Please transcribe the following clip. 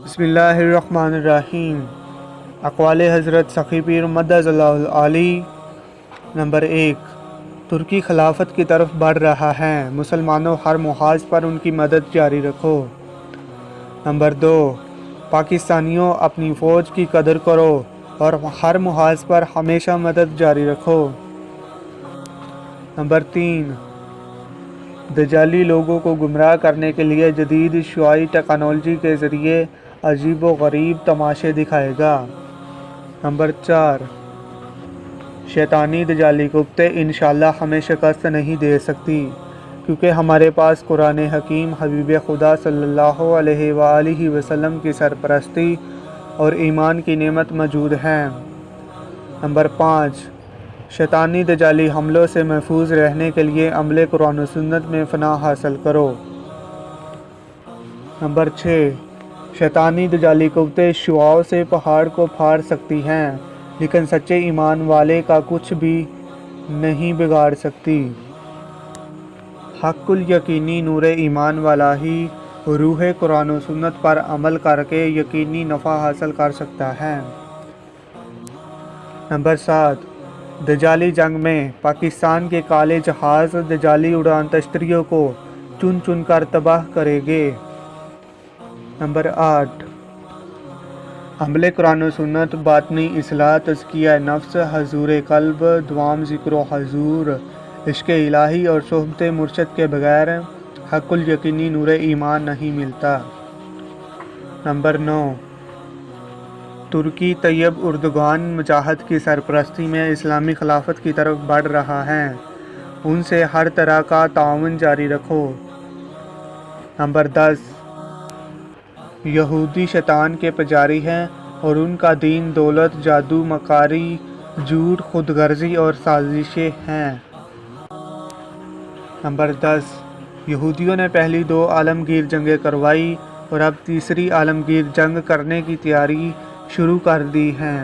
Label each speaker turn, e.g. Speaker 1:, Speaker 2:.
Speaker 1: بسم اللہ الرحمن الرحیم۔ اقوال حضرت سخی پیر مدظ اللہ العالی۔ نمبر 1، ترکی خلافت کی طرف بڑھ رہا ہے، مسلمانوں ہر محاذ پر ان کی مدد جاری رکھو۔ نمبر 2، پاکستانیوں اپنی فوج کی قدر کرو اور ہر محاذ پر ہمیشہ مدد جاری رکھو۔ نمبر 3، دجالی لوگوں کو گمراہ کرنے کے لیے جدید شعاعی ٹیکنالوجی کے ذریعے عجیب و غریب تماشے دکھائے گا۔ نمبر 4، شیطانی دجالی قوتیں انشاءاللہ ہمیں شکست نہیں دے سکتی، کیونکہ ہمارے پاس قرآن حکیم حبیب خدا صلی اللہ علیہ وآلہ وسلم کی سرپرستی اور ایمان کی نعمت موجود ہے۔ نمبر 5، شیطانی دجالی حملوں سے محفوظ رہنے کے لیے عمل قرآن و سنت میں پناہ حاصل کرو۔ نمبر 6، شیطانی دجالی قوتیں شعاعوں سے پہاڑ کو پھاڑ سکتی ہیں، لیکن سچے ایمان والے کا کچھ بھی نہیں بگاڑ سکتی۔ حق الیقینی نور ایمان والا ہی روح قرآن و سنت پر عمل کر کے یقینی نفع حاصل کر سکتا ہے۔ نمبر 7، دجالی جنگ میں پاکستان کے کالے جہاز دجالی اڑان تشتریوں کو چن چن کر تباہ کریں گے۔ نمبر 8، عمل قرآن و سنت، باطنی اصلاح، تزکیہ نفس، حضور قلب، دوام ذکر و حضور، عشق الہی اور صحبت مرشد کے بغیر حق الیقینی نور ایمان نہیں ملتا۔ نمبر 9، ترکی طیب اردوغان مجاہد کی سرپرستی میں اسلامی خلافت کی طرف بڑھ رہا ہے، ان سے ہر طرح کا تعاون جاری رکھو۔ نمبر 10، یہودی شیطان کے پجاری ہیں اور ان کا دین دولت، جادو، مکاری، جھوٹ، خود غرضی اور سازشیں ہیں۔ نمبر 10، یہودیوں نے پہلی 2 عالمگیر جنگیں کروائی اور اب تیسری عالمگیر جنگ کرنے کی تیاری شروع کر دی ہے۔